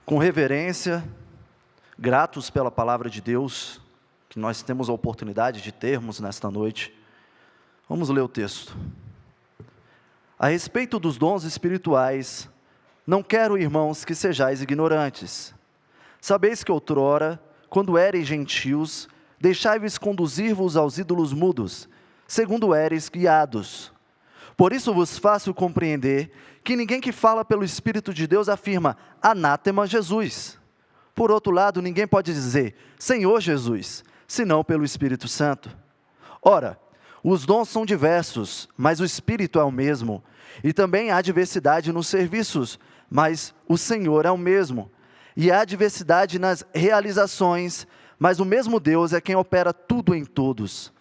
Com reverência, gratos pela palavra de Deus, que nós temos a oportunidade de termos nesta noite, vamos ler o texto. A respeito dos dons espirituais, não quero, irmãos, que sejais ignorantes. Sabeis que outrora, quando éreis gentios, deixai-vos conduzir-vos aos ídolos mudos, segundo éreis guiados. Por isso vos faço compreender que ninguém que fala pelo Espírito de Deus afirma, anátema Jesus. Por outro lado, ninguém pode dizer, Senhor Jesus, senão pelo Espírito Santo. Ora, os dons são diversos, mas o Espírito é o mesmo. E também há diversidade nos serviços, mas o Senhor é o mesmo. E há diversidade nas realizações, mas o mesmo Deus é quem opera tudo em todos.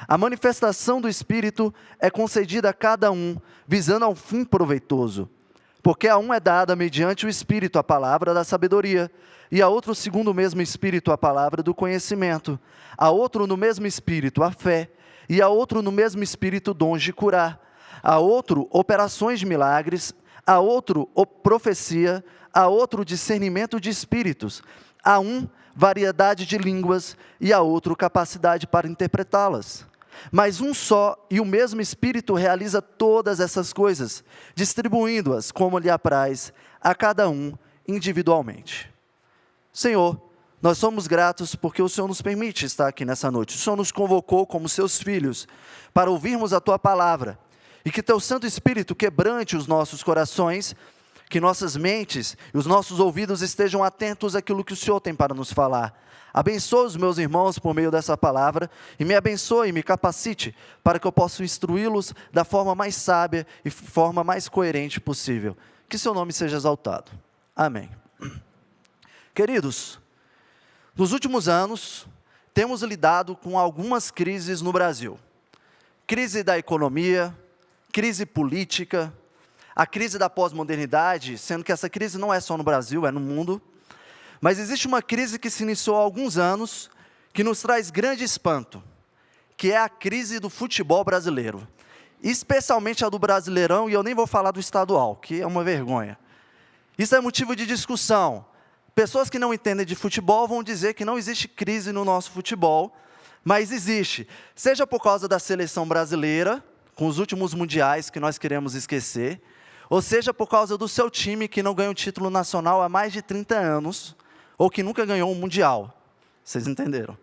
A manifestação do Espírito é concedida a cada um, visando ao fim proveitoso. Porque a um é dada mediante o Espírito a palavra da sabedoria, e a outro segundo o mesmo Espírito a palavra do conhecimento, a outro no mesmo Espírito a fé, e a outro no mesmo Espírito dons de curar, a outro operações de milagres, a outro profecia, a outro discernimento de espíritos, a um variedade de línguas e a outro capacidade para interpretá-las. Mas um só e o mesmo Espírito realiza todas essas coisas, distribuindo-as como lhe apraz a cada um individualmente. Senhor, nós somos gratos porque o Senhor nos permite estar aqui nessa noite. O Senhor nos convocou como seus filhos para ouvirmos a Tua palavra e que Teu Santo Espírito quebrante os nossos corações, que nossas mentes e os nossos ouvidos estejam atentos àquilo que o Senhor tem para nos falar. Abençoe os meus irmãos por meio dessa palavra, e me abençoe e me capacite para que eu possa instruí-los da forma mais sábia e forma mais coerente possível. Que seu nome seja exaltado. Amém. Queridos, nos últimos anos, temos lidado com algumas crises no Brasil. Crise da economia, crise política, a crise da pós-modernidade, sendo que essa crise não é só no Brasil, é no mundo. Mas existe uma crise que se iniciou há alguns anos, que nos traz grande espanto, que é a crise do futebol brasileiro. Especialmente a do Brasileirão, e eu nem vou falar do estadual, que é uma vergonha. Isso é motivo de discussão. Pessoas que não entendem de futebol vão dizer que não existe crise no nosso futebol, mas existe. Seja por causa da seleção brasileira, com os últimos mundiais que nós queremos esquecer, ou seja por causa do seu time que não ganha um título nacional há mais de 30 anos, ou que nunca ganhou um mundial. Vocês entenderam?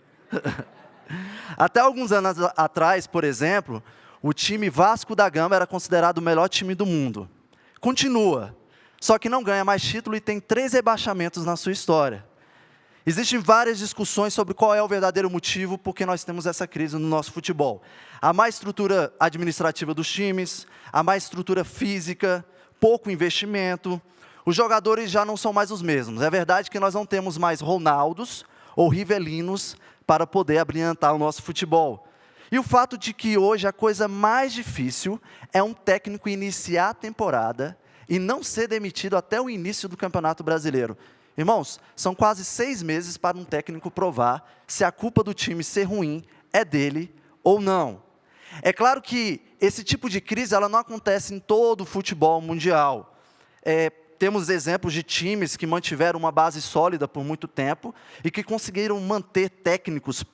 Até alguns anos atrás, por exemplo, o time Vasco da Gama era considerado o melhor time do mundo. Continua, só que não ganha mais título e tem 3 rebaixamentos na sua história. Existem várias discussões sobre qual é o verdadeiro motivo por que nós temos essa crise no nosso futebol. A má estrutura administrativa dos times, a má estrutura física, pouco investimento. Os jogadores já não são mais os mesmos. É verdade que nós não temos mais Ronaldos ou Rivelinos para poder abrilhantar o nosso futebol. E o fato de que hoje a coisa mais difícil é um técnico iniciar a temporada e não ser demitido até o início do Campeonato Brasileiro. Irmãos, são quase 6 meses para um técnico provar se a culpa do time ser ruim é dele ou não. É claro que esse tipo de crise ela não acontece em todo o futebol mundial. Temos exemplos de times que mantiveram uma base sólida por muito tempo e que conseguiram manter técnicos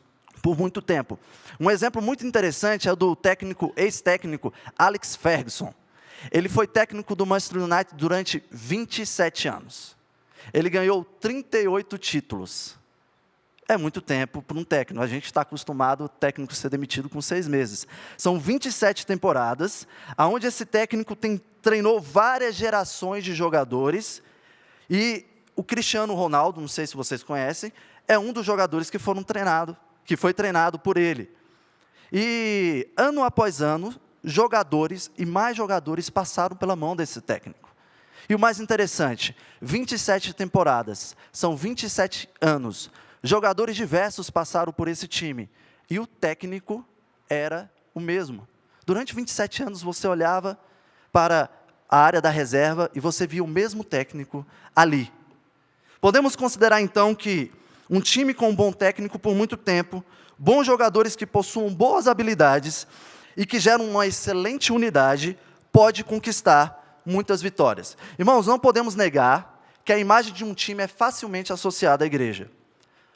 por muito tempo. Um exemplo muito interessante é o do ex-técnico Alex Ferguson. Ele foi técnico do Manchester United durante 27 anos. Ele ganhou 38 títulos. É muito tempo para um técnico. A gente está acostumado o técnico ser demitido com 6 meses. São 27 temporadas, onde esse técnico treinou várias gerações de jogadores. E o Cristiano Ronaldo, não sei se vocês conhecem, é um dos jogadores que foi treinado por ele. E ano após ano, jogadores e mais jogadores passaram pela mão desse técnico. E o mais interessante, 27 temporadas, são 27 anos. Jogadores diversos passaram por esse time, e o técnico era o mesmo. Durante 27 anos você olhava para a área da reserva e você via o mesmo técnico ali. Podemos considerar então que um time com um bom técnico por muito tempo, bons jogadores que possuam boas habilidades e que geram uma excelente unidade, pode conquistar muitas vitórias. Irmãos, não podemos negar que a imagem de um time é facilmente associada à igreja.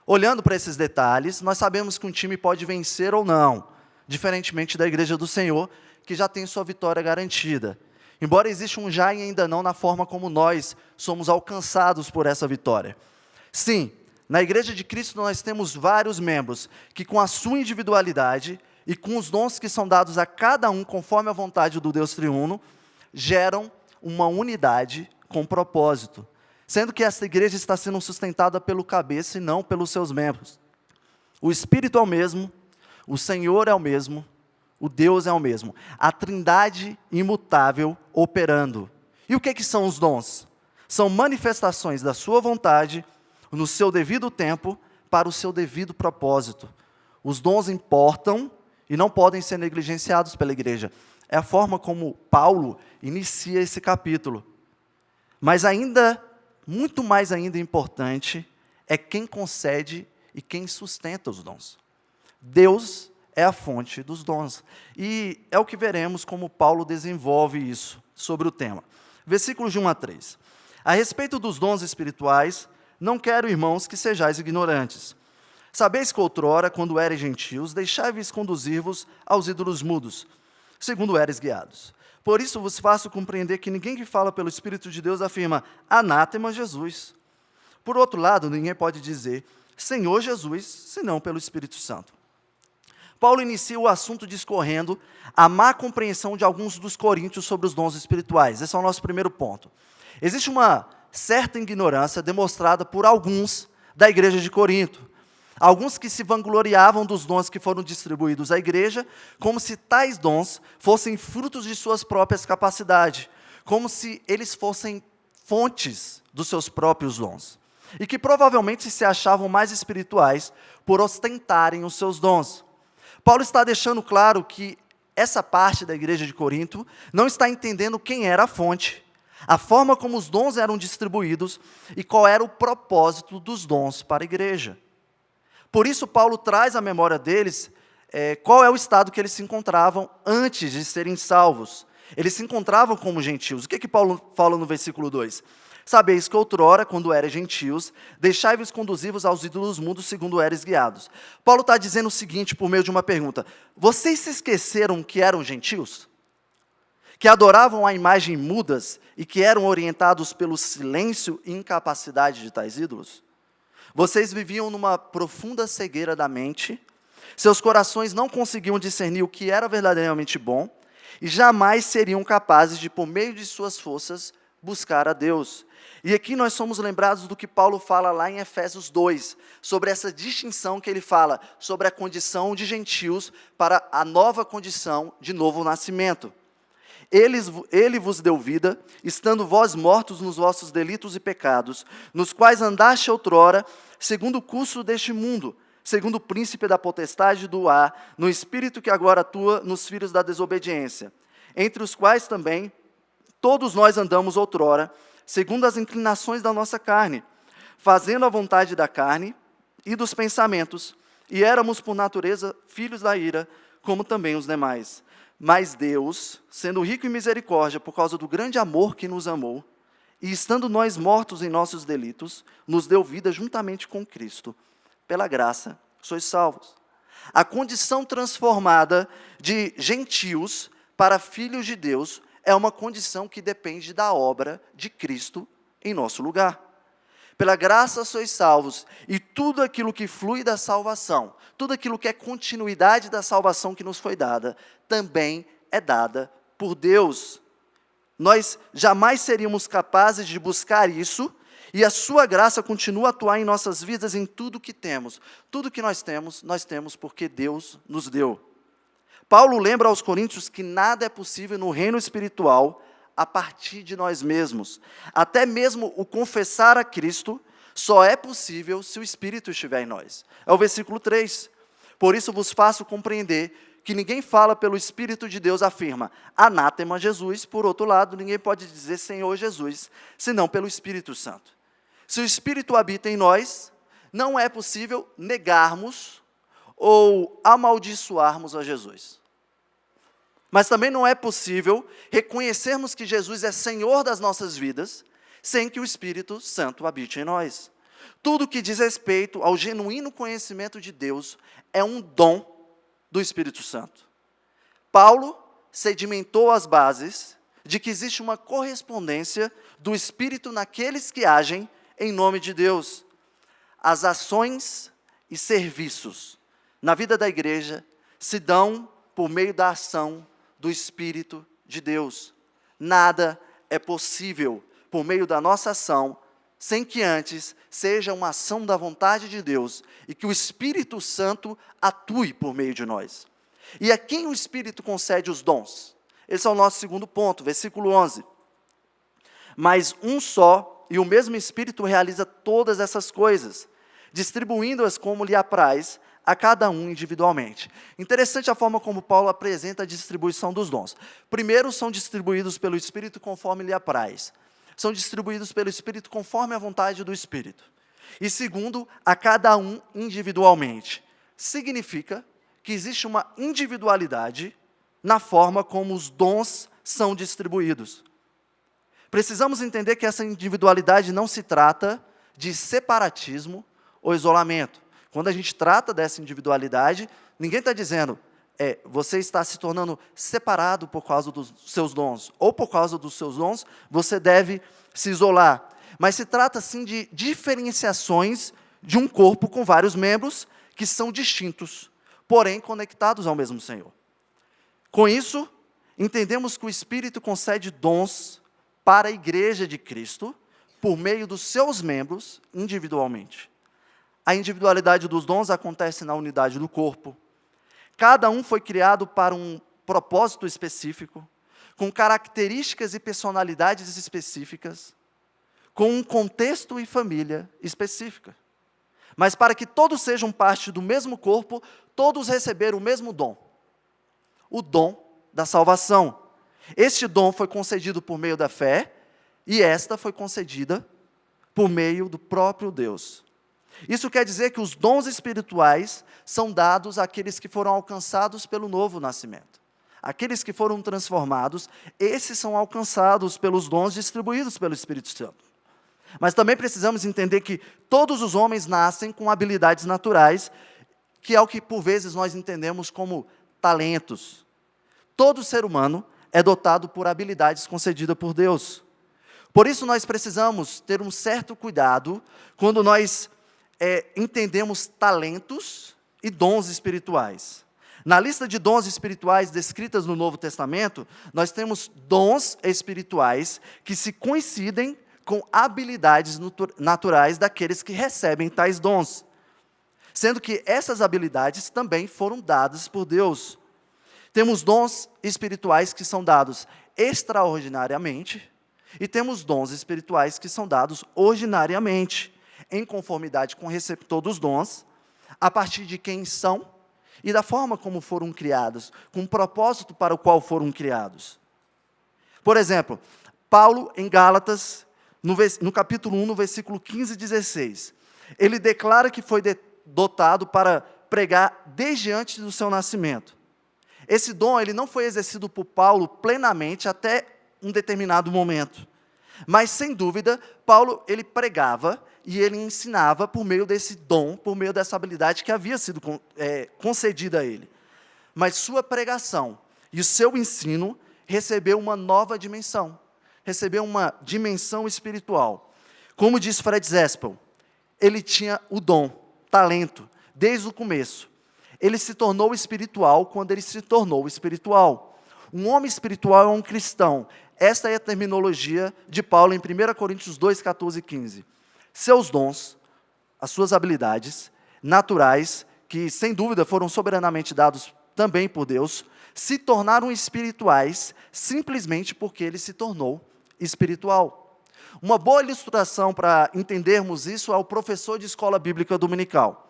Olhando para esses detalhes, nós sabemos que um time pode vencer ou não, diferentemente da igreja do Senhor, que já tem sua vitória garantida. Embora exista um já e ainda não na forma como nós somos alcançados por essa vitória. Sim, na igreja de Cristo nós temos vários membros que com a sua individualidade e com os dons que são dados a cada um conforme a vontade do Deus triuno, geram uma unidade com propósito, sendo que essa igreja está sendo sustentada pelo cabeça e não pelos seus membros. O Espírito é o mesmo, o Senhor é o mesmo, o Deus é o mesmo, a Trindade imutável operando. E o que são os dons? São manifestações da sua vontade, no seu devido tempo, para o seu devido propósito. Os dons importam e não podem ser negligenciados pela igreja. É a forma como Paulo inicia esse capítulo. Mas ainda, muito mais ainda importante, é quem concede e quem sustenta os dons. Deus é a fonte dos dons. E é o que veremos como Paulo desenvolve isso sobre o tema. Versículos de 1 a 3. A respeito dos dons espirituais, não quero, irmãos, que sejais ignorantes. Sabeis que outrora, quando eres gentios, deixai-vos conduzir-vos aos ídolos mudos, segundo eres guiados. Por isso vos faço compreender que ninguém que fala pelo Espírito de Deus afirma, anátema Jesus. Por outro lado, ninguém pode dizer, Senhor Jesus, senão pelo Espírito Santo. Paulo inicia o assunto discorrendo a má compreensão de alguns dos coríntios sobre os dons espirituais. Esse é o nosso primeiro ponto. Existe uma certa ignorância demonstrada por alguns da igreja de Corinto. Alguns que se vangloriavam dos dons que foram distribuídos à igreja, como se tais dons fossem frutos de suas próprias capacidades, como se eles fossem fontes dos seus próprios dons. E que provavelmente se achavam mais espirituais por ostentarem os seus dons. Paulo está deixando claro que essa parte da igreja de Corinto não está entendendo quem era a fonte, a forma como os dons eram distribuídos e qual era o propósito dos dons para a igreja. Por isso, Paulo traz à memória deles qual é o estado que eles se encontravam antes de serem salvos. Eles se encontravam como gentios. O que Paulo fala no versículo 2? Sabeis que outrora, quando eres gentios, deixai-vos conduzir-vos aos ídolos mundos, segundo eres guiados. Paulo está dizendo o seguinte por meio de uma pergunta. Vocês se esqueceram que eram gentios? Que adoravam a imagem mudas e que eram orientados pelo silêncio e incapacidade de tais ídolos? Vocês viviam numa profunda cegueira da mente, seus corações não conseguiam discernir o que era verdadeiramente bom, e jamais seriam capazes de, por meio de suas forças, buscar a Deus. E aqui nós somos lembrados do que Paulo fala lá em Efésios 2, sobre essa distinção que ele fala, sobre a condição de gentios para a nova condição de novo nascimento. Ele vos deu vida, estando vós mortos nos vossos delitos e pecados, nos quais andaste outrora, segundo o curso deste mundo, segundo o príncipe da potestade do ar, no espírito que agora atua nos filhos da desobediência, entre os quais também todos nós andamos outrora, segundo as inclinações da nossa carne, fazendo a vontade da carne e dos pensamentos, e éramos por natureza filhos da ira, como também os demais. Mas Deus, sendo rico em misericórdia, por causa do grande amor que nos amou, e estando nós mortos em nossos delitos, nos deu vida juntamente com Cristo. Pela graça, sois salvos. A condição transformada de gentios para filhos de Deus é uma condição que depende da obra de Cristo em nosso lugar. Pela graça sois salvos, e tudo aquilo que flui da salvação, tudo aquilo que é continuidade da salvação que nos foi dada, também é dada por Deus. Nós jamais seríamos capazes de buscar isso, e a sua graça continua a atuar em nossas vidas em tudo que temos. Tudo que nós temos porque Deus nos deu. Paulo lembra aos coríntios que nada é possível no reino espiritual a partir de nós mesmos. Até mesmo o confessar a Cristo só é possível se o Espírito estiver em nós. É o versículo 3. Por isso vos faço compreender que ninguém fala pelo Espírito de Deus, afirma, anátema Jesus. Por outro lado, ninguém pode dizer Senhor Jesus, senão pelo Espírito Santo. Se o Espírito habita em nós, não é possível negarmos ou amaldiçoarmos a Jesus. Mas também não é possível reconhecermos que Jesus é Senhor das nossas vidas sem que o Espírito Santo habite em nós. Tudo que diz respeito ao genuíno conhecimento de Deus é um dom do Espírito Santo. Paulo sedimentou as bases de que existe uma correspondência do Espírito naqueles que agem em nome de Deus. As ações e serviços na vida da igreja se dão por meio da ação do Espírito de Deus. Nada é possível por meio da nossa ação, sem que antes seja uma ação da vontade de Deus e que o Espírito Santo atue por meio de nós. E a quem o Espírito concede os dons? Esse é o nosso segundo ponto, versículo 11. Mas um só e o mesmo Espírito realiza todas essas coisas, distribuindo-as como lhe apraz a cada um individualmente. Interessante a forma como Paulo apresenta a distribuição dos dons. Primeiro, são distribuídos pelo Espírito conforme lhe apraz. São distribuídos pelo Espírito conforme a vontade do Espírito. E segundo, a cada um individualmente. Significa que existe uma individualidade na forma como os dons são distribuídos. Precisamos entender que essa individualidade não se trata de separatismo ou isolamento. Quando a gente trata dessa individualidade, ninguém está dizendo, você está se tornando separado por causa dos seus dons, ou por causa dos seus dons, você deve se isolar. Mas se trata, sim, de diferenciações de um corpo com vários membros que são distintos, porém conectados ao mesmo Senhor. Com isso, entendemos que o Espírito concede dons para a igreja de Cristo, por meio dos seus membros, individualmente. A individualidade dos dons acontece na unidade do corpo. Cada um foi criado para um propósito específico, com características e personalidades específicas, com um contexto e família específica. Mas para que todos sejam parte do mesmo corpo, todos receberam o mesmo dom. O dom da salvação. Este dom foi concedido por meio da fé, e esta foi concedida por meio do próprio Deus. Isso quer dizer que os dons espirituais são dados àqueles que foram alcançados pelo novo nascimento. Aqueles que foram transformados, esses são alcançados pelos dons distribuídos pelo Espírito Santo. Mas também precisamos entender que todos os homens nascem com habilidades naturais, que é o que por vezes nós entendemos como talentos. Todo ser humano é dotado por habilidades concedidas por Deus. Por isso nós precisamos ter um certo cuidado quando nós entendemos talentos e dons espirituais. Na lista de dons espirituais descritas no Novo Testamento, nós temos dons espirituais que se coincidem com habilidades naturais daqueles que recebem tais dons, sendo que essas habilidades também foram dadas por Deus. Temos dons espirituais que são dados extraordinariamente, e temos dons espirituais que são dados ordinariamente, em conformidade com o receptor dos dons, a partir de quem são e da forma como foram criados, com o propósito para o qual foram criados. Por exemplo, Paulo, em Gálatas, no capítulo 1, no versículo 15 e 16, ele declara que foi dotado para pregar desde antes do seu nascimento. Esse dom ele não foi exercido por Paulo plenamente até um determinado momento. Mas, sem dúvida, Paulo ele pregava e ele ensinava por meio desse dom, por meio dessa habilidade que havia sido concedida a ele. Mas sua pregação e o seu ensino recebeu uma nova dimensão, recebeu uma dimensão espiritual. Como diz Fred Zespel, ele tinha o dom, talento, desde o começo. Ele se tornou espiritual quando ele se tornou espiritual. Um homem espiritual é um cristão. Esta é a terminologia de Paulo em 1 Coríntios 2, 14 e 15. Seus dons, as suas habilidades naturais, que sem dúvida foram soberanamente dados também por Deus, se tornaram espirituais simplesmente porque ele se tornou espiritual. Uma boa ilustração para entendermos isso é o professor de escola bíblica dominical.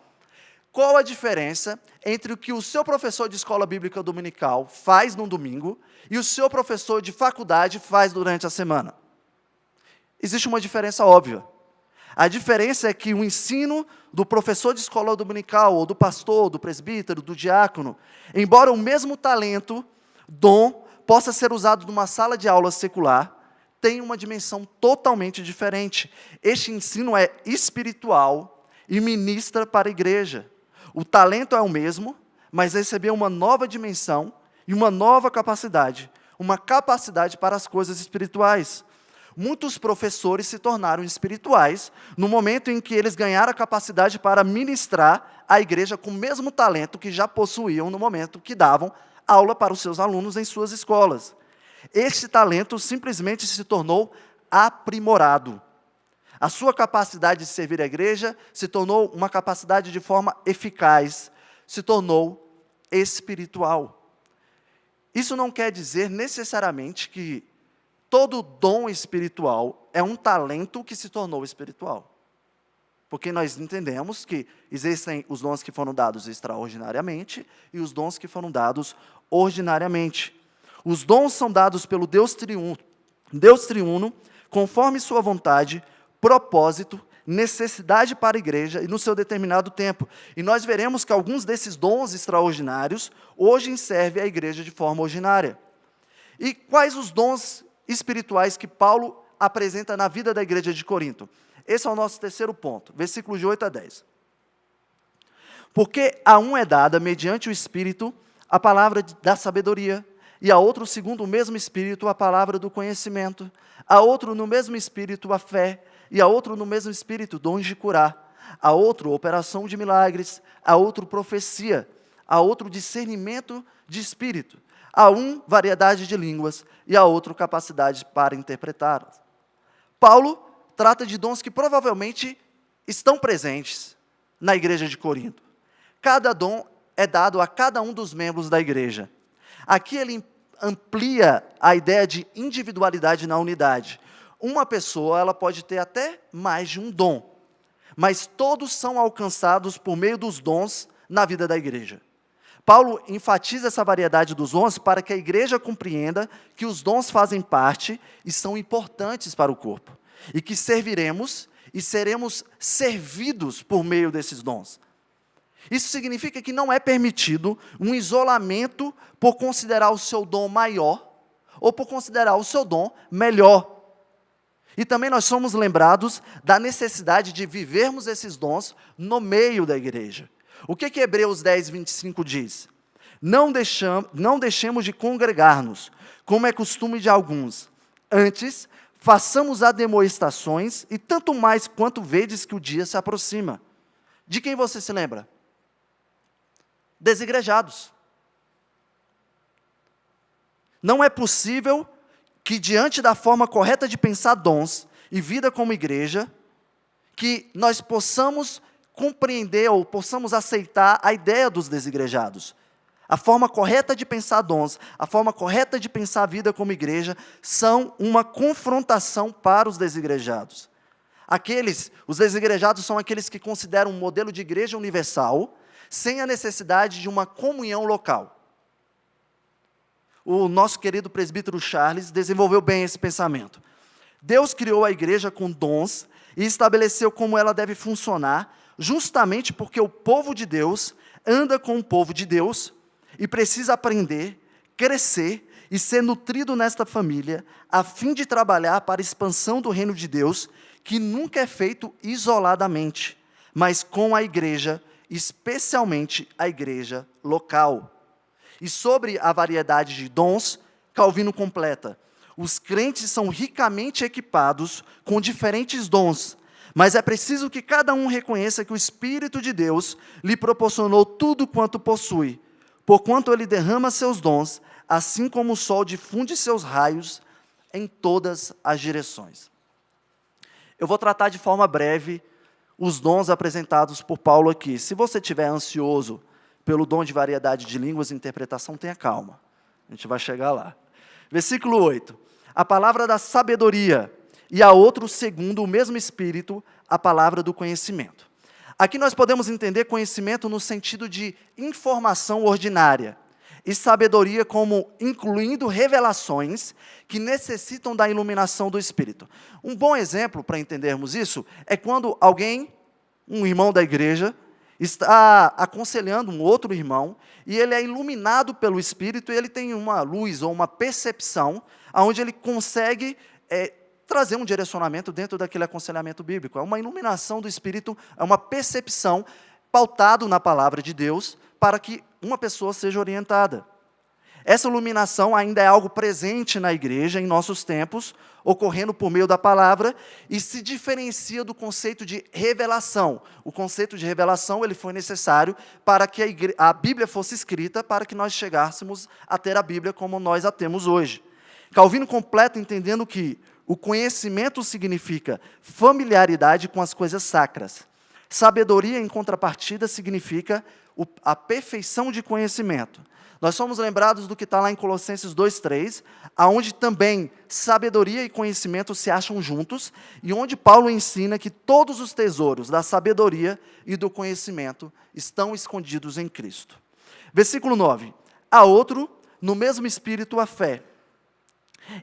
Qual a diferença entre o que o seu professor de escola bíblica dominical faz no domingo e o seu professor de faculdade faz durante a semana? Existe uma diferença óbvia. A diferença é que o ensino do professor de escola dominical, ou do pastor, do presbítero, do diácono, embora o mesmo talento, dom, possa ser usado numa sala de aula secular, tem uma dimensão totalmente diferente. Este ensino é espiritual e ministra para a igreja. O talento é o mesmo, mas recebeu uma nova dimensão e uma nova capacidade, uma capacidade para as coisas espirituais. Muitos professores se tornaram espirituais no momento em que eles ganharam a capacidade para ministrar a igreja com o mesmo talento que já possuíam no momento que davam aula para os seus alunos em suas escolas. Este talento simplesmente se tornou aprimorado. A sua capacidade de servir a igreja se tornou uma capacidade de forma eficaz, se tornou espiritual. Isso não quer dizer necessariamente que todo dom espiritual é um talento que se tornou espiritual. Porque nós entendemos que existem os dons que foram dados extraordinariamente e os dons que foram dados ordinariamente. Os dons são dados pelo Deus triuno, conforme sua vontade, propósito, necessidade para a igreja e no seu determinado tempo. E nós veremos que alguns desses dons extraordinários hoje servem à igreja de forma ordinária. E quais os dons espirituais que Paulo apresenta na vida da igreja de Corinto? Esse é o nosso terceiro ponto, versículos de 8 a 10. Porque a um é dada, mediante o Espírito, a palavra da sabedoria, e a outro, segundo o mesmo Espírito, a palavra do conhecimento, a outro, no mesmo Espírito, a fé, e a outro, no mesmo Espírito, dons de curar, a outro, operação de milagres, a outro, profecia, a outro, discernimento de espírito, a um, variedade de línguas, e a outro, capacidade para interpretá-las. Paulo trata de dons que provavelmente estão presentes na igreja de Corinto. Cada dom é dado a cada um dos membros da igreja. Aqui ele amplia a ideia de individualidade na unidade. Uma pessoa, ela pode ter até mais de um dom, mas todos são alcançados por meio dos dons na vida da igreja. Paulo enfatiza essa variedade dos dons para que a igreja compreenda que os dons fazem parte e são importantes para o corpo, e que serviremos e seremos servidos por meio desses dons. Isso significa que não é permitido um isolamento por considerar o seu dom maior ou por considerar o seu dom melhor. E também nós somos lembrados da necessidade de vivermos esses dons no meio da igreja. O que Hebreus 10, 25 diz? Não deixemos de congregar-nos, como é costume de alguns. Antes, façamos admoestações, e tanto mais quanto vedes que o dia se aproxima. De quem você se lembra? Desigrejados. Não é possível que, diante da forma correta de pensar dons e vida como igreja, que nós possamos compreender ou possamos aceitar a ideia dos desigrejados. A forma correta de pensar dons, a forma correta de pensar a vida como igreja, são uma confrontação para os desigrejados. Os desigrejados são aqueles que consideram um modelo de igreja universal, sem a necessidade de uma comunhão local. O nosso querido presbítero Charles desenvolveu bem esse pensamento. Deus criou a igreja com dons e estabeleceu como ela deve funcionar, justamente porque o povo de Deus anda com o povo de Deus e precisa aprender, crescer e ser nutrido nesta família, a fim de trabalhar para a expansão do reino de Deus, que nunca é feito isoladamente, mas com a igreja, especialmente a igreja local. E sobre a variedade de dons, Calvino completa: os crentes são ricamente equipados com diferentes dons, mas é preciso que cada um reconheça que o Espírito de Deus lhe proporcionou tudo quanto possui, porquanto ele derrama seus dons, assim como o sol difunde seus raios em todas as direções. Eu vou tratar de forma breve os dons apresentados por Paulo aqui. Se você estiver ansioso pelo dom de variedade de línguas e interpretação, tenha calma. A gente vai chegar lá. Versículo 8. A palavra da sabedoria, e a outro, segundo o mesmo Espírito, a palavra do conhecimento. Aqui nós podemos entender conhecimento no sentido de informação ordinária, e sabedoria como incluindo revelações que necessitam da iluminação do Espírito. Um bom exemplo para entendermos isso é quando alguém, um irmão da igreja, está aconselhando um outro irmão, e ele é iluminado pelo Espírito, e ele tem uma luz ou uma percepção, onde ele consegue trazer um direcionamento dentro daquele aconselhamento bíblico. É uma iluminação do Espírito, é uma percepção pautado na palavra de Deus para que uma pessoa seja orientada. Essa iluminação ainda é algo presente na igreja em nossos tempos, ocorrendo por meio da palavra, e se diferencia do conceito de revelação. O conceito de revelação ele foi necessário para que a Bíblia fosse escrita, para que nós chegássemos a ter a Bíblia como nós a temos hoje. Calvino completa entendendo que o conhecimento significa familiaridade com as coisas sacras. Sabedoria, em contrapartida, significa a perfeição de conhecimento. Nós somos lembrados do que está lá em Colossenses 2:3, aonde também sabedoria e conhecimento se acham juntos, e onde Paulo ensina que todos os tesouros da sabedoria e do conhecimento estão escondidos em Cristo. Versículo 9. Há outro, no mesmo espírito, a fé.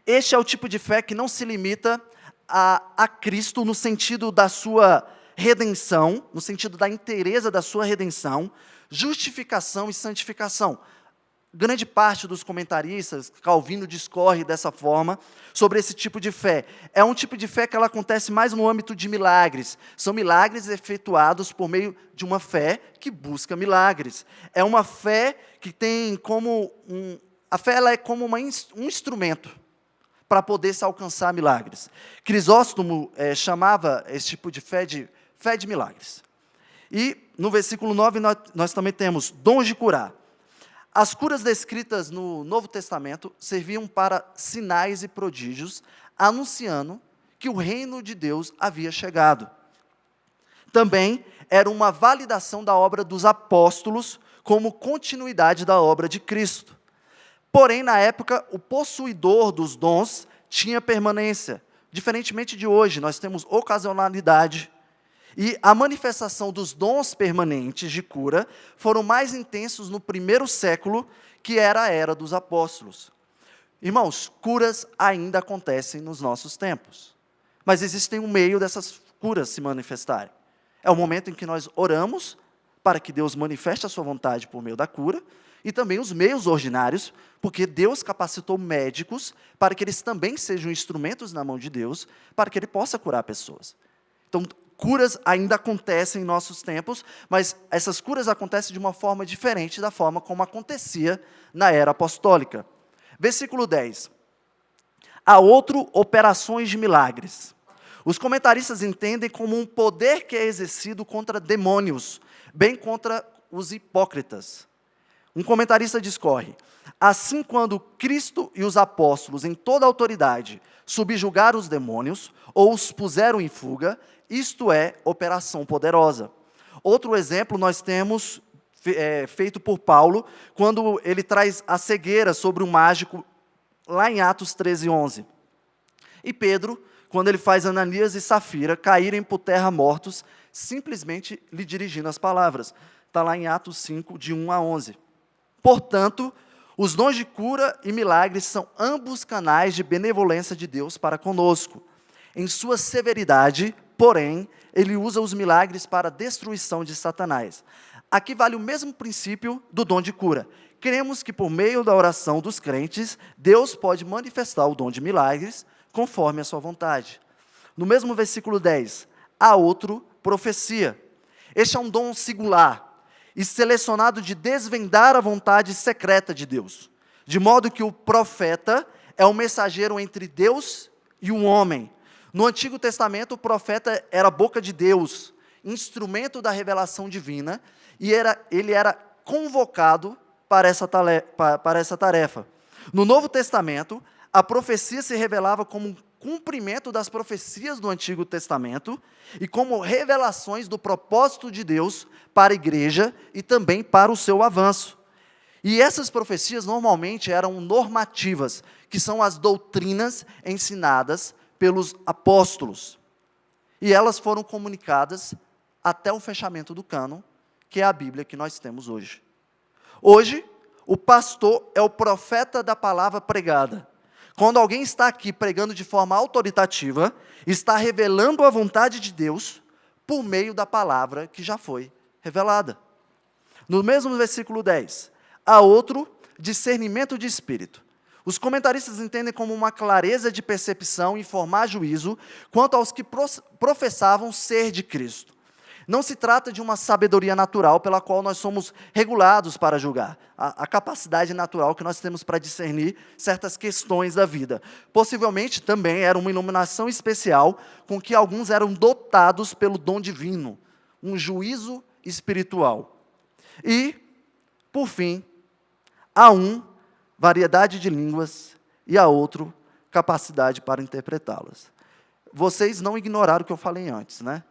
Este é o tipo de fé que não se limita a Cristo no sentido da sua redenção, no sentido da inteireza da sua redenção, justificação e santificação. Grande parte dos comentaristas, Calvino discorre dessa forma, sobre esse tipo de fé. É um tipo de fé que ela acontece mais no âmbito de milagres. São milagres efetuados por meio de uma fé que busca milagres. É uma fé que tem como a fé ela é como um instrumento para poder se alcançar milagres. Crisóstomo chamava esse tipo de fé de milagres. E no versículo 9 nós também temos dons de curar. As curas descritas no Novo Testamento serviam para sinais e prodígios, anunciando que o reino de Deus havia chegado. Também era uma validação da obra dos apóstolos, como continuidade da obra de Cristo. Porém, na época, o possuidor dos dons tinha permanência. Diferentemente de hoje, nós temos ocasionalidade. E a manifestação dos dons permanentes de cura foram mais intensos no primeiro século, que era a era dos apóstolos. Irmãos, curas ainda acontecem nos nossos tempos. Mas existe um meio dessas curas se manifestarem. É o momento em que nós oramos para que Deus manifeste a sua vontade por meio da cura, e também os meios ordinários, porque Deus capacitou médicos para que eles também sejam instrumentos na mão de Deus, para que Ele possa curar pessoas. Então, curas ainda acontecem em nossos tempos, mas essas curas acontecem de uma forma diferente da forma como acontecia na era apostólica. Versículo 10. Há outro, operações de milagres. Os comentaristas entendem como um poder que é exercido contra demônios, bem contra os hipócritas. Um comentarista discorre: assim, quando Cristo e os apóstolos, em toda a autoridade, subjugaram os demônios, ou os puseram em fuga, isto é operação poderosa. Outro exemplo nós temos feito por Paulo, quando ele traz a cegueira sobre um mágico, lá em Atos 13:11. E Pedro, quando ele faz Ananias e Safira caírem por terra mortos, simplesmente lhe dirigindo as palavras. Está lá em Atos 5, de 1 a 11. Portanto, os dons de cura e milagres são ambos canais de benevolência de Deus para conosco. Em sua severidade, porém, ele usa os milagres para a destruição de Satanás. Aqui vale o mesmo princípio do dom de cura. Cremos que por meio da oração dos crentes, Deus pode manifestar o dom de milagres conforme a sua vontade. No mesmo versículo 10, há outro, profecia. Este é um dom singular e selecionado de desvendar a vontade secreta de Deus, de modo que o profeta é o mensageiro entre Deus e o homem. No Antigo Testamento, o profeta era a boca de Deus, instrumento da revelação divina, e ele era convocado para essa tarefa. No Novo Testamento, a profecia se revelava como um cumprimento das profecias do Antigo Testamento e como revelações do propósito de Deus para a igreja e também para o seu avanço. E essas profecias normalmente eram normativas, que são as doutrinas ensinadas pelos apóstolos. E elas foram comunicadas até o fechamento do cânon, que é a Bíblia que nós temos hoje. Hoje, o pastor é o profeta da palavra pregada. Quando alguém está aqui pregando de forma autoritativa, está revelando a vontade de Deus por meio da palavra que já foi revelada. No mesmo versículo 10, há outro, discernimento de espírito. Os comentaristas entendem como uma clareza de percepção e formar juízo quanto aos que professavam ser de Cristo. Não se trata de uma sabedoria natural pela qual nós somos regulados para julgar, a capacidade natural que nós temos para discernir certas questões da vida. Possivelmente também era uma iluminação especial com que alguns eram dotados pelo dom divino, um juízo espiritual. E, por fim, a um, variedade de línguas, e a outro, capacidade para interpretá-las. Vocês não ignoraram o que eu falei antes, né?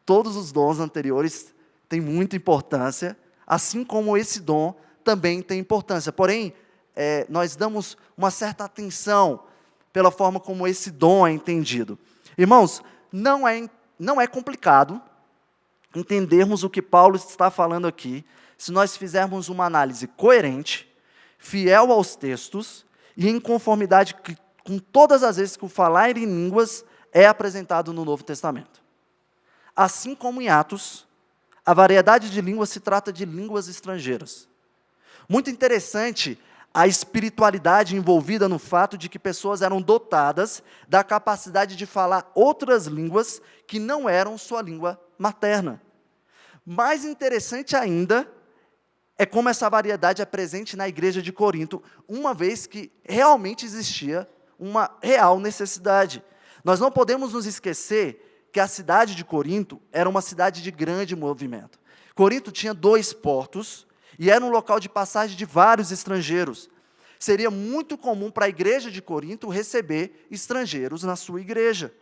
Todos os dons anteriores têm muita importância, assim como esse dom também tem importância. Porém, nós damos uma certa atenção pela forma como esse dom é entendido. Irmãos, não é complicado entendermos o que Paulo está falando aqui, se nós fizermos uma análise coerente, fiel aos textos e em conformidade com todas as vezes que o falar em línguas é apresentado no Novo Testamento. Assim como em Atos, a variedade de línguas se trata de línguas estrangeiras. Muito interessante a espiritualidade envolvida no fato de que pessoas eram dotadas da capacidade de falar outras línguas que não eram sua língua materna. Mais interessante ainda é como essa variedade é presente na igreja de Corinto, uma vez que realmente existia uma real necessidade. Nós não podemos nos esquecer que a cidade de Corinto era uma cidade de grande movimento. Corinto tinha 2 portos e era um local de passagem de vários estrangeiros. Seria muito comum para a igreja de Corinto receber estrangeiros na sua igreja.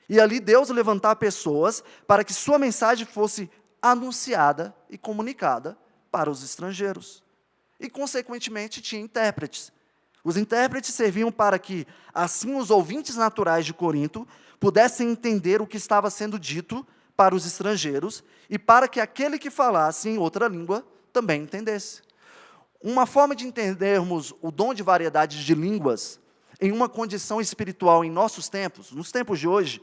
E ali Deus levantar pessoas para que sua mensagem fosse anunciada e comunicada para os estrangeiros. E, consequentemente, tinha intérpretes. Os intérpretes serviam para que, assim, os ouvintes naturais de Corinto pudessem entender o que estava sendo dito para os estrangeiros e para que aquele que falasse em outra língua também entendesse. Uma forma de entendermos o dom de variedade de línguas em uma condição espiritual em nossos tempos, nos tempos de hoje,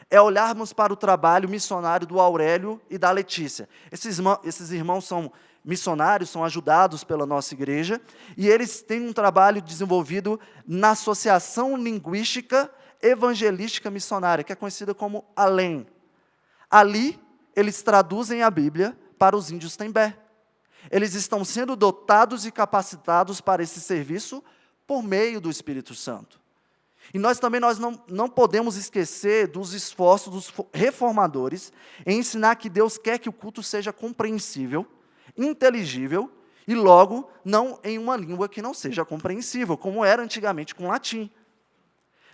é olharmos para o trabalho missionário do Aurélio e da Letícia. Esses irmãos são missionários, são ajudados pela nossa igreja, e eles têm um trabalho desenvolvido na Associação Linguística Evangelística Missionária, que é conhecida como ALEM. Ali, eles traduzem a Bíblia para os índios Tembé. Eles estão sendo dotados e capacitados para esse serviço por meio do Espírito Santo. E nós não podemos esquecer dos esforços dos reformadores em ensinar que Deus quer que o culto seja compreensível, inteligível, e logo, não em uma língua que não seja compreensível, como era antigamente com o latim.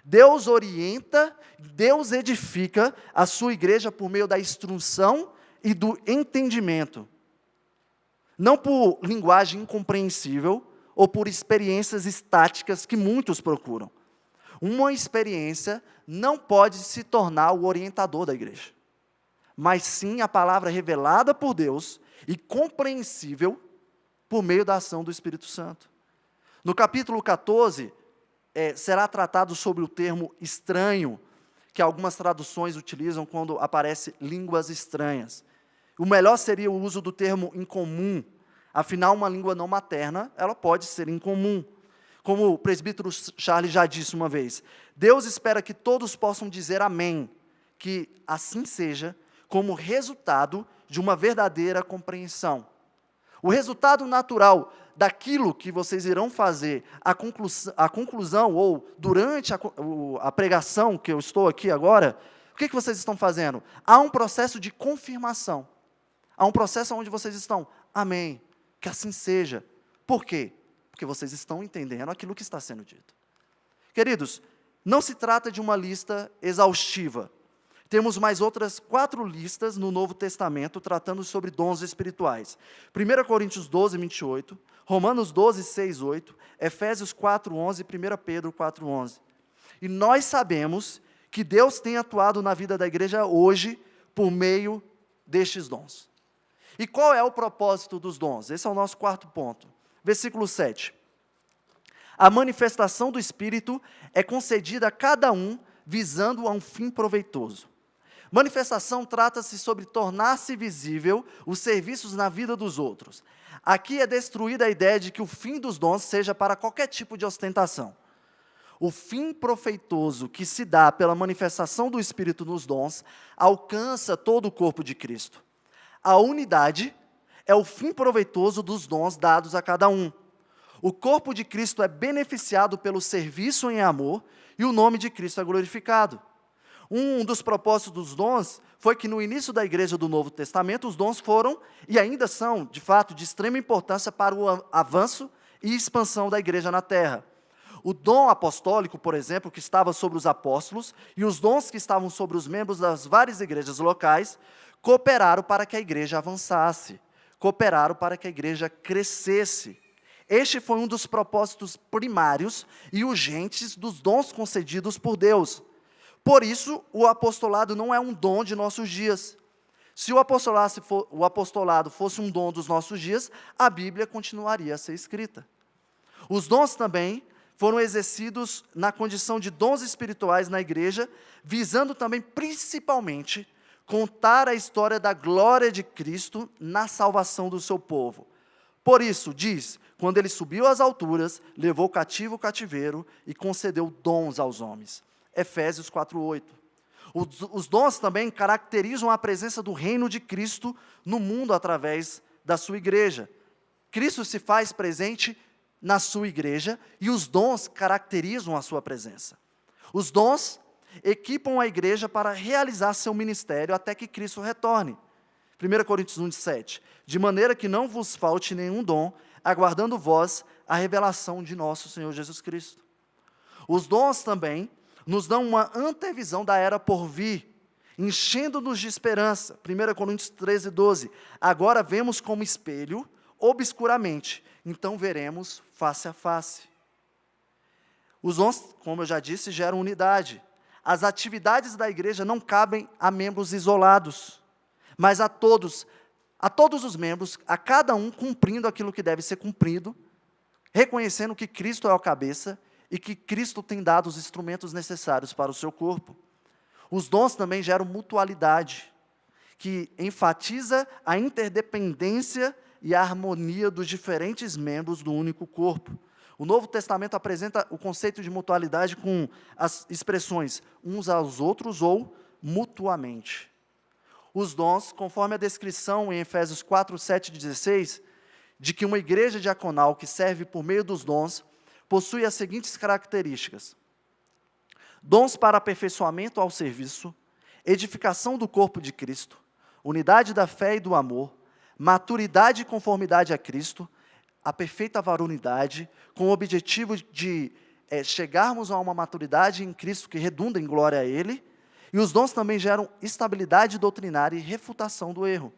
Deus orienta, Deus edifica a sua igreja por meio da instrução e do entendimento. Não por linguagem incompreensível ou por experiências estáticas que muitos procuram. Uma experiência não pode se tornar o orientador da igreja, mas sim a palavra revelada por Deus e compreensível por meio da ação do Espírito Santo. No capítulo 14, será tratado sobre o termo estranho, que algumas traduções utilizam quando aparece línguas estranhas. O melhor seria o uso do termo incomum. Afinal, uma língua não materna, ela pode ser incomum. Como o presbítero Charles já disse uma vez, Deus espera que todos possam dizer amém, que assim seja, como resultado de uma verdadeira compreensão. O resultado natural daquilo que vocês irão fazer, a conclusão, ou durante a pregação que eu estou aqui agora, o que vocês estão fazendo? Há um processo de confirmação. Há um processo onde vocês estão, amém, que assim seja. Por quê? Porque vocês estão entendendo aquilo que está sendo dito. Queridos, não se trata de uma lista exaustiva. Temos mais outras 4 listas no Novo Testamento tratando sobre dons espirituais. 1 Coríntios 12, 28, Romanos 12, 6, 8, Efésios 4, 11 e 1 Pedro 4, 11. E nós sabemos que Deus tem atuado na vida da igreja hoje por meio destes dons. E qual é o propósito dos dons? Esse é o nosso 4º ponto. Versículo 7. A manifestação do Espírito é concedida a cada um visando a um fim proveitoso. Manifestação trata-se sobre tornar-se visível os serviços na vida dos outros. Aqui é destruída a ideia de que o fim dos dons seja para qualquer tipo de ostentação. O fim profeitoso que se dá pela manifestação do Espírito nos dons alcança todo o corpo de Cristo. A unidade é o fim proveitoso dos dons dados a cada um. O corpo de Cristo é beneficiado pelo serviço em amor e o nome de Cristo é glorificado. Um dos propósitos dos dons foi que no início da igreja do Novo Testamento, os dons foram e ainda são, de fato, de extrema importância para o avanço e expansão da igreja na terra. O dom apostólico, por exemplo, que estava sobre os apóstolos, e os dons que estavam sobre os membros das várias igrejas locais, cooperaram para que a igreja avançasse, cooperaram para que a igreja crescesse. Este foi um dos propósitos primários e urgentes dos dons concedidos por Deus. Por isso, o apostolado não é um dom de nossos dias. Se o apostolado fosse um dom dos nossos dias, a Bíblia continuaria a ser escrita. Os dons também foram exercidos na condição de dons espirituais na igreja, visando também, principalmente, contar a história da glória de Cristo na salvação do seu povo. Por isso, diz, quando ele subiu às alturas, levou cativo o cativeiro e concedeu dons aos homens. Efésios 4:8. Os dons também caracterizam a presença do reino de Cristo no mundo através da sua igreja. Cristo se faz presente na sua igreja e os dons caracterizam a sua presença. Os dons equipam a igreja para realizar seu ministério até que Cristo retorne. 1 Coríntios 1:7. De maneira que não vos falte nenhum dom, aguardando vós a revelação de nosso Senhor Jesus Cristo. Os dons também nos dão uma antevisão da era por vir, enchendo-nos de esperança. 1 Coríntios 13:12. Agora vemos como espelho, obscuramente, então veremos face a face. Os dons, como eu já disse, geram unidade. As atividades da igreja não cabem a membros isolados, mas a todos os membros, a cada um cumprindo aquilo que deve ser cumprido, reconhecendo que Cristo é a cabeça e que Cristo tem dado os instrumentos necessários para o seu corpo. Os dons também geram mutualidade, que enfatiza a interdependência e a harmonia dos diferentes membros do único corpo. O Novo Testamento apresenta o conceito de mutualidade com as expressões uns aos outros ou mutuamente. Os dons, conforme a descrição em Efésios 4, 7 e 16, de que uma igreja diaconal que serve por meio dos dons, possui as seguintes características: dons para aperfeiçoamento ao serviço, edificação do corpo de Cristo, unidade da fé e do amor, maturidade e conformidade a Cristo, a perfeita varonilidade, com o objetivo de chegarmos a uma maturidade em Cristo que redunda em glória a Ele, e os dons também geram estabilidade doutrinária e refutação do erro.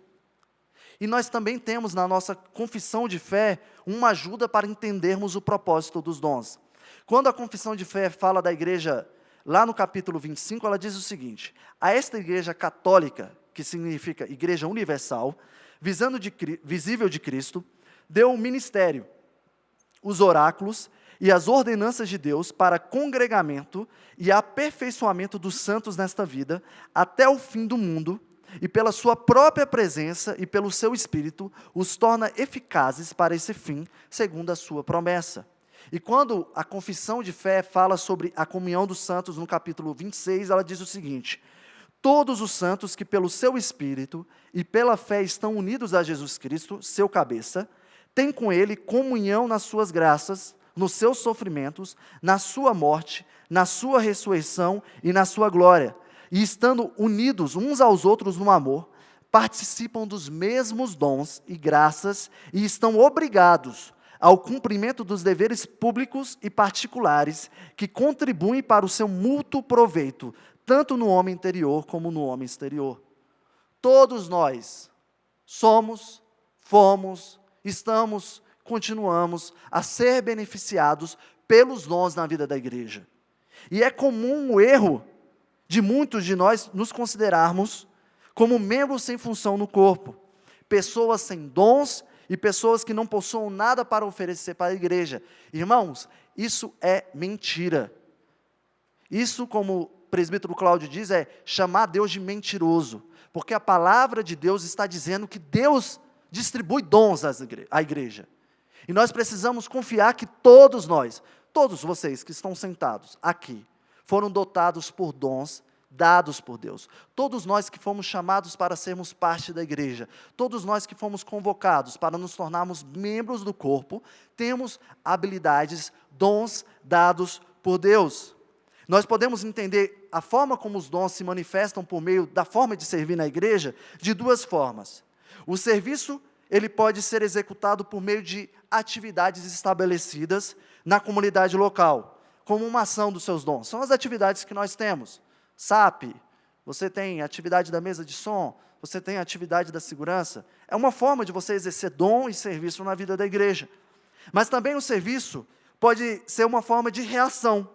E nós também temos na nossa confissão de fé uma ajuda para entendermos o propósito dos dons. Quando a confissão de fé fala da igreja, lá no capítulo 25, ela diz o seguinte: a esta igreja católica, que significa igreja universal, visível de Cristo, deu o ministério, os oráculos e as ordenanças de Deus para congregamento e aperfeiçoamento dos santos nesta vida, até o fim do mundo, e pela sua própria presença e pelo seu Espírito, os torna eficazes para esse fim, segundo a sua promessa. E quando a confissão de fé fala sobre a comunhão dos santos, no capítulo 26, ela diz o seguinte: todos os santos que pelo seu Espírito e pela fé estão unidos a Jesus Cristo, seu cabeça, têm com Ele comunhão nas suas graças, nos seus sofrimentos, na sua morte, na sua ressurreição e na sua glória. E estando unidos uns aos outros no amor, participam dos mesmos dons e graças e estão obrigados ao cumprimento dos deveres públicos e particulares que contribuem para o seu mútuo proveito, tanto no homem interior como no homem exterior. Todos nós somos, fomos, estamos, continuamos a ser beneficiados pelos dons na vida da igreja. E é comum o erro de muitos de nós nos considerarmos como membros sem função no corpo, pessoas sem dons e pessoas que não possuam nada para oferecer para a igreja. Irmãos, isso é mentira. Isso, como o presbítero Cláudio diz, é chamar Deus de mentiroso, porque a palavra de Deus está dizendo que Deus distribui dons à igreja. E nós precisamos confiar que todos nós, todos vocês que estão sentados aqui, foram dotados por dons dados por Deus. Todos nós que fomos chamados para sermos parte da igreja, todos nós que fomos convocados para nos tornarmos membros do corpo, temos habilidades, dons dados por Deus. Nós podemos entender a forma como os dons se manifestam por meio da forma de servir na igreja de duas formas. O serviço, ele pode ser executado por meio de atividades estabelecidas na comunidade local, como uma ação dos seus dons. São as atividades que nós temos. SAP, você tem atividade da mesa de som, você tem atividade da segurança. É uma forma de você exercer dom e serviço na vida da igreja. Mas também o serviço pode ser uma forma de reação,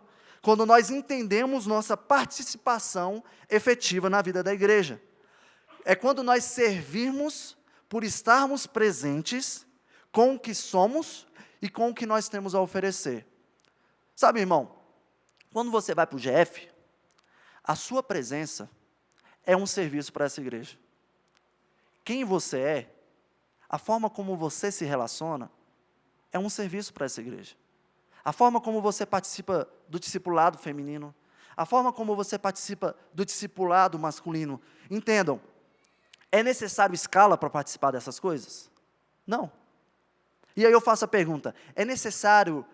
quando nós entendemos nossa participação efetiva na vida da igreja. É quando nós servirmos por estarmos presentes com o que somos e com o que nós temos a oferecer. Sabe, irmão, quando você vai para o GF, a sua presença é um serviço para essa igreja. Quem você é, a forma como você se relaciona, é um serviço para essa igreja. A forma como você participa do discipulado feminino, a forma como você participa do discipulado masculino. Entendam, é necessário escala para participar dessas coisas? Não. E aí eu faço a pergunta, é necessário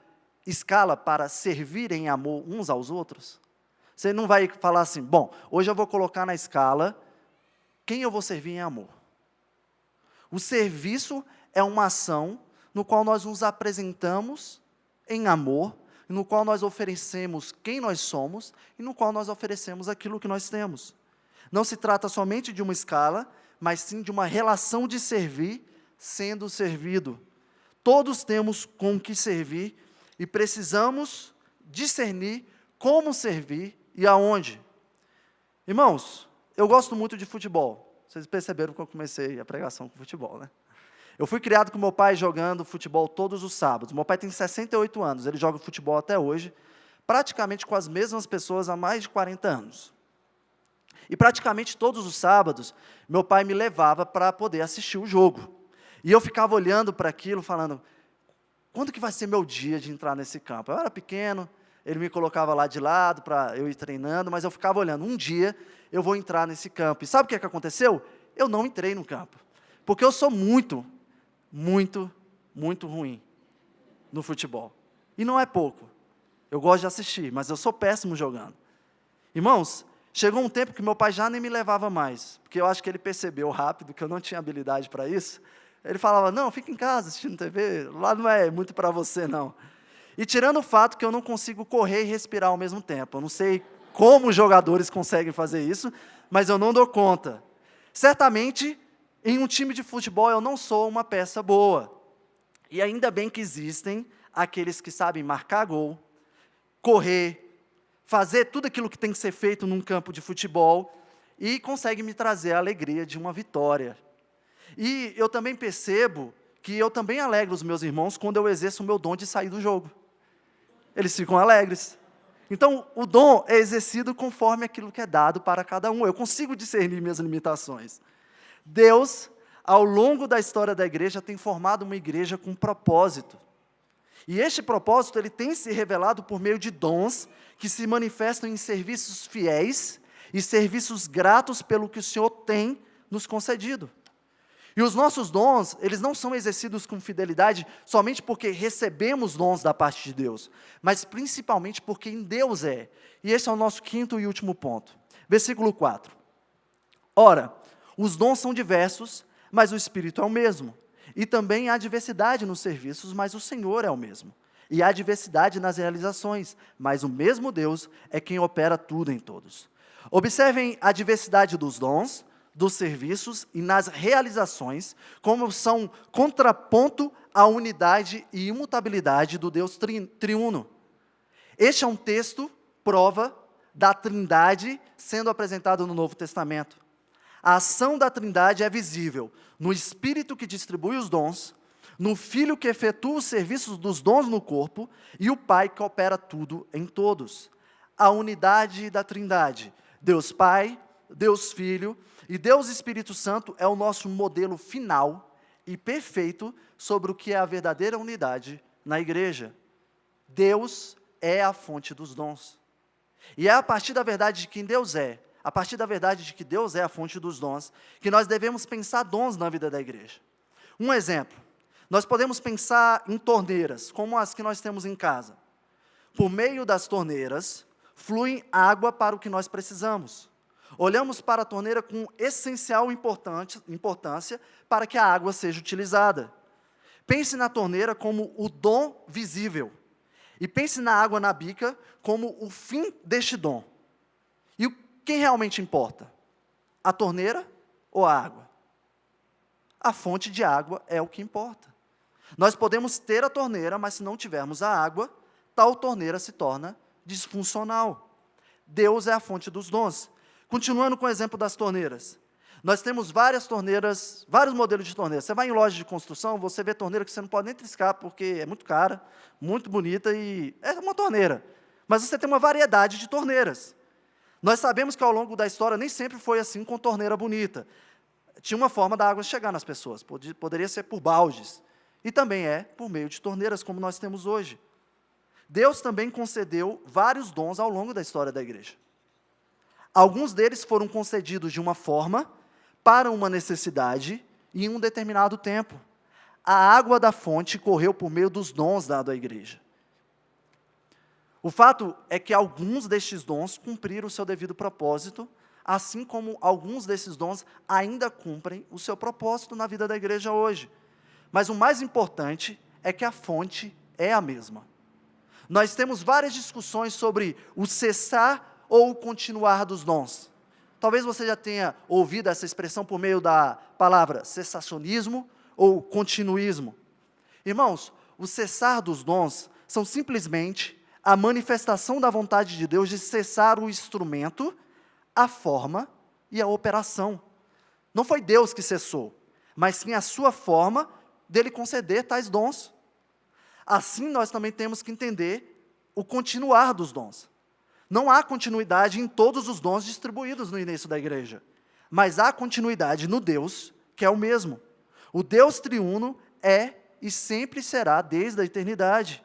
escala para servir em amor uns aos outros? Você não vai falar assim, bom, hoje eu vou colocar na escala quem eu vou servir em amor. O serviço é uma ação no qual nós nos apresentamos em amor, no qual nós oferecemos quem nós somos e no qual nós oferecemos aquilo que nós temos. Não se trata somente de uma escala, mas sim de uma relação de servir sendo servido. Todos temos com que servir e precisamos discernir como servir e aonde. Irmãos, eu gosto muito de futebol. Vocês perceberam que eu comecei a pregação com futebol, né? Eu fui criado com meu pai jogando futebol todos os sábados. Meu pai tem 68 anos, ele joga futebol até hoje, praticamente com as mesmas pessoas há mais de 40 anos. E praticamente todos os sábados, meu pai me levava para poder assistir o jogo. E eu ficava olhando para aquilo, falando, quando que vai ser meu dia de entrar nesse campo? Eu era pequeno, ele me colocava lá de lado para eu ir treinando, mas eu ficava olhando, um dia eu vou entrar nesse campo. E sabe o que aconteceu? Eu não entrei no campo, porque eu sou muito ruim no futebol. E não é pouco. Eu gosto de assistir, mas eu sou péssimo jogando. Irmãos, chegou um tempo que meu pai já nem me levava mais, porque eu acho que ele percebeu rápido que eu não tinha habilidade para isso. Ele falava, não, fica em casa assistindo TV, lá não é muito para você, não. E tirando o fato que eu não consigo correr e respirar ao mesmo tempo. Eu não sei como os jogadores conseguem fazer isso, mas eu não dou conta. Certamente, em um time de futebol, eu não sou uma peça boa. E ainda bem que existem aqueles que sabem marcar gol, correr, fazer tudo aquilo que tem que ser feito num campo de futebol e conseguem me trazer a alegria de uma vitória. E eu também percebo que eu também alegro os meus irmãos quando eu exerço o meu dom de sair do jogo. Eles ficam alegres. Então, o dom é exercido conforme aquilo que é dado para cada um. Eu consigo discernir minhas limitações. Deus, ao longo da história da igreja, tem formado uma igreja com propósito. E este propósito, ele tem se revelado por meio de dons que se manifestam em serviços fiéis e serviços gratos pelo que o Senhor tem nos concedido. E os nossos dons, eles não são exercidos com fidelidade somente porque recebemos dons da parte de Deus, mas principalmente porque em Deus é. E esse é o nosso quinto e último ponto. Versículo 4. Ora, os dons são diversos, mas o Espírito é o mesmo. E também há diversidade nos serviços, mas o Senhor é o mesmo. E há diversidade nas realizações, mas o mesmo Deus é quem opera tudo em todos. Observem a diversidade dos dons, dos serviços e nas realizações, como são contraponto à unidade e imutabilidade do Deus triuno. Este é um texto, prova da Trindade sendo apresentado no Novo Testamento. A ação da Trindade é visível no Espírito que distribui os dons, no Filho que efetua os serviços dos dons no corpo e o Pai que opera tudo em todos. A unidade da Trindade, Deus Pai, Deus Filho e Deus Espírito Santo é o nosso modelo final e perfeito sobre o que é a verdadeira unidade na igreja. Deus é a fonte dos dons. E é a partir da verdade de quem Deus é, a partir da verdade de que Deus é a fonte dos dons, que nós devemos pensar dons na vida da igreja. Um exemplo, nós podemos pensar em torneiras, como as que nós temos em casa. Por meio das torneiras, flui água para o que nós precisamos. Olhamos para a torneira com essencial importância para que a água seja utilizada. Pense na torneira como o dom visível. E pense na água na bica como o fim deste dom. E quem realmente importa? A torneira ou a água? A fonte de água é o que importa. Nós podemos ter a torneira, mas se não tivermos a água, tal torneira se torna disfuncional. Deus é a fonte dos dons. Continuando com o exemplo das torneiras. Nós temos várias torneiras, vários modelos de torneira. Você vai em loja de construção, você vê torneira que você não pode nem triscar, porque é muito cara, muito bonita e é uma torneira. Mas você tem uma variedade de torneiras. Nós sabemos que ao longo da história nem sempre foi assim com torneira bonita. Tinha uma forma da água chegar nas pessoas, poderia ser por baldes. E também é por meio de torneiras, como nós temos hoje. Deus também concedeu vários dons ao longo da história da igreja. Alguns deles foram concedidos de uma forma, para uma necessidade, e em um determinado tempo. A água da fonte correu por meio dos dons dados à igreja. O fato é que alguns destes dons cumpriram o seu devido propósito, assim como alguns desses dons ainda cumprem o seu propósito na vida da igreja hoje. Mas o mais importante é que a fonte é a mesma. Nós temos várias discussões sobre o cessar ou o continuar dos dons. Talvez você já tenha ouvido essa expressão por meio da palavra cessacionismo ou continuismo. Irmãos, o cessar dos dons são simplesmente a manifestação da vontade de Deus de cessar o instrumento, a forma e a operação. Não foi Deus que cessou, mas sim a sua forma dele conceder tais dons. Assim, nós também temos que entender o continuar dos dons. Não há continuidade em todos os dons distribuídos no início da igreja, mas há continuidade no Deus, que é o mesmo. O Deus triuno é e sempre será desde a eternidade.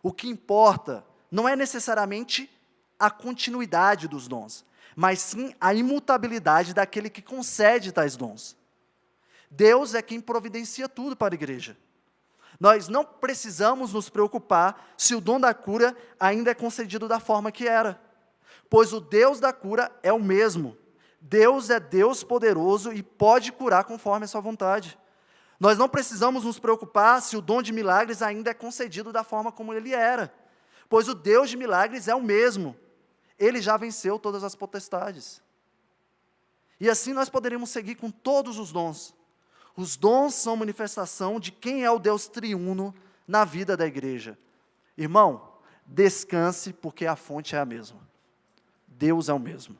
O que importa não é necessariamente a continuidade dos dons, mas sim a imutabilidade daquele que concede tais dons. Deus é quem providencia tudo para a igreja. Nós não precisamos nos preocupar se o dom da cura ainda é concedido da forma que era, pois o Deus da cura é o mesmo. Deus é Deus poderoso e pode curar conforme a sua vontade. Nós não precisamos nos preocupar se o dom de milagres ainda é concedido da forma como ele era, pois o Deus de milagres é o mesmo. Ele já venceu todas as potestades. E assim nós poderíamos seguir com todos os dons. Os dons são manifestação de quem é o Deus triuno na vida da igreja. Irmão, descanse, porque a fonte é a mesma. Deus é o mesmo.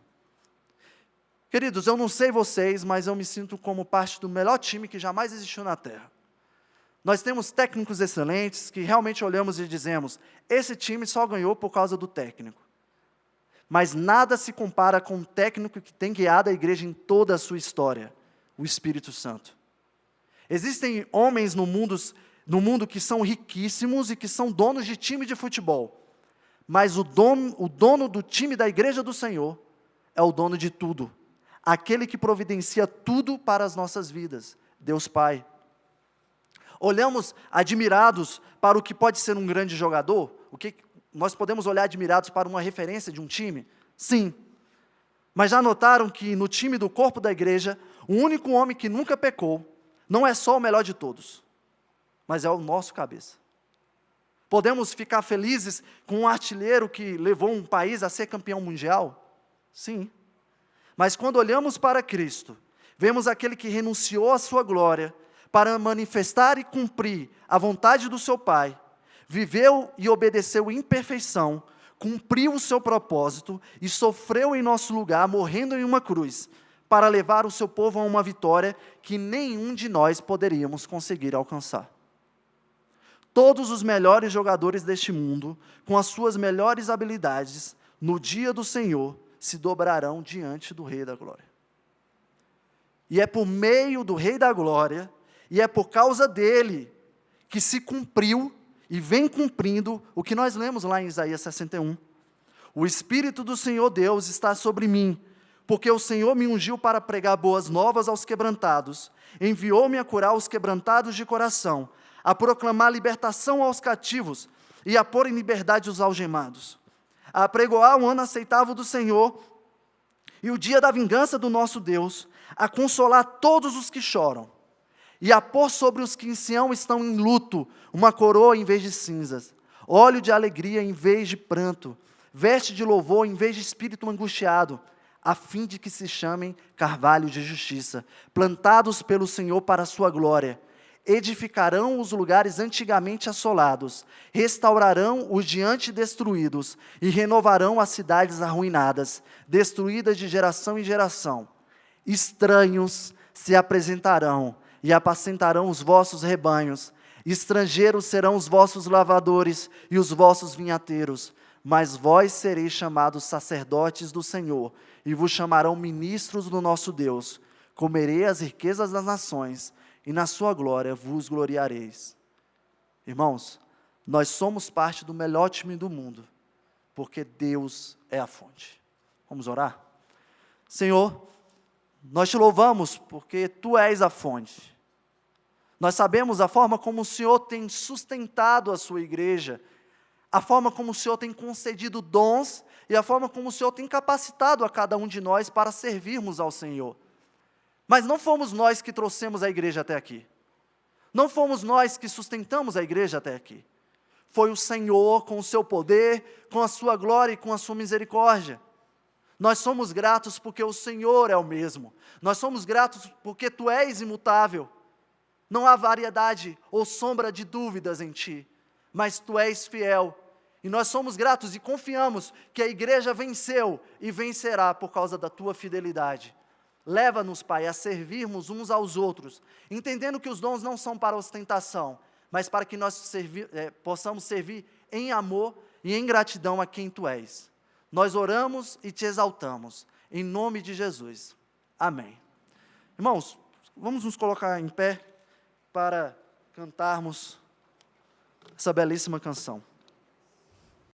Queridos, eu não sei vocês, mas eu me sinto como parte do melhor time que jamais existiu na Terra. Nós temos técnicos excelentes que realmente olhamos e dizemos, esse time só ganhou por causa do técnico. Mas nada se compara com o técnico que tem guiado a igreja em toda a sua história, o Espírito Santo. Existem homens no mundo que são riquíssimos e que são donos de time de futebol, mas o dono do time da igreja do Senhor é o dono de tudo, aquele que providencia tudo para as nossas vidas, Deus Pai. Olhamos admirados para o que pode ser um grande jogador, nós podemos olhar admirados para uma referência de um time? Sim. Mas já notaram que no time do corpo da igreja, o único homem que nunca pecou, não é só o melhor de todos, mas é o nosso cabeça. Podemos ficar felizes com um artilheiro que levou um país a ser campeão mundial? Sim. Mas quando olhamos para Cristo, vemos aquele que renunciou à sua glória para manifestar e cumprir a vontade do seu Pai, viveu e obedeceu em perfeição, cumpriu o seu propósito e sofreu em nosso lugar, morrendo em uma cruz, para levar o seu povo a uma vitória que nenhum de nós poderíamos conseguir alcançar. Todos os melhores jogadores deste mundo, com as suas melhores habilidades, no dia do Senhor, se dobrarão diante do Rei da Glória. E é por meio do Rei da Glória, e é por causa dele, que se cumpriu e vem cumprindo o que nós lemos lá em Isaías 61. O Espírito do Senhor Deus está sobre mim, porque o Senhor me ungiu para pregar boas novas aos quebrantados, enviou-me a curar os quebrantados de coração, a proclamar libertação aos cativos e a pôr em liberdade os algemados, a apregoar o ano aceitável do Senhor e o dia da vingança do nosso Deus, a consolar todos os que choram, e a pôr sobre os que em Sião estão em luto uma coroa em vez de cinzas, óleo de alegria em vez de pranto, veste de louvor em vez de espírito angustiado, a fim de que se chamem carvalho de justiça, plantados pelo Senhor para a sua glória. Edificarão os lugares antigamente assolados, restaurarão os diante destruídos, e renovarão as cidades arruinadas, destruídas de geração em geração. Estranhos se apresentarão, e apacentarão os vossos rebanhos, estrangeiros serão os vossos lavadores, e os vossos vinhateiros, mas vós sereis chamados sacerdotes do Senhor, e vos chamarão ministros do nosso Deus. Comerei as riquezas das nações, e na sua glória vos gloriareis. Irmãos, nós somos parte do melhor time do mundo, porque Deus é a fonte. Vamos orar? Senhor, nós te louvamos porque Tu és a fonte. Nós sabemos a forma como o Senhor tem sustentado a sua igreja, a forma como o Senhor tem concedido dons e a forma como o Senhor tem capacitado a cada um de nós para servirmos ao Senhor. Mas não fomos nós que trouxemos a igreja até aqui. Não fomos nós que sustentamos a igreja até aqui. Foi o Senhor com o seu poder, com a sua glória e com a sua misericórdia. Nós somos gratos porque o Senhor é o mesmo. Nós somos gratos porque Tu és imutável. Não há variedade ou sombra de dúvidas em Ti, mas Tu és fiel. E nós somos gratos e confiamos que a igreja venceu e vencerá por causa da Tua fidelidade. Leva-nos, Pai, a servirmos uns aos outros, entendendo que os dons não são para ostentação, mas para que nós possamos servir em amor e em gratidão a quem Tu és. Nós oramos e Te exaltamos, em nome de Jesus. Amém. Irmãos, vamos nos colocar em pé para cantarmos essa belíssima canção.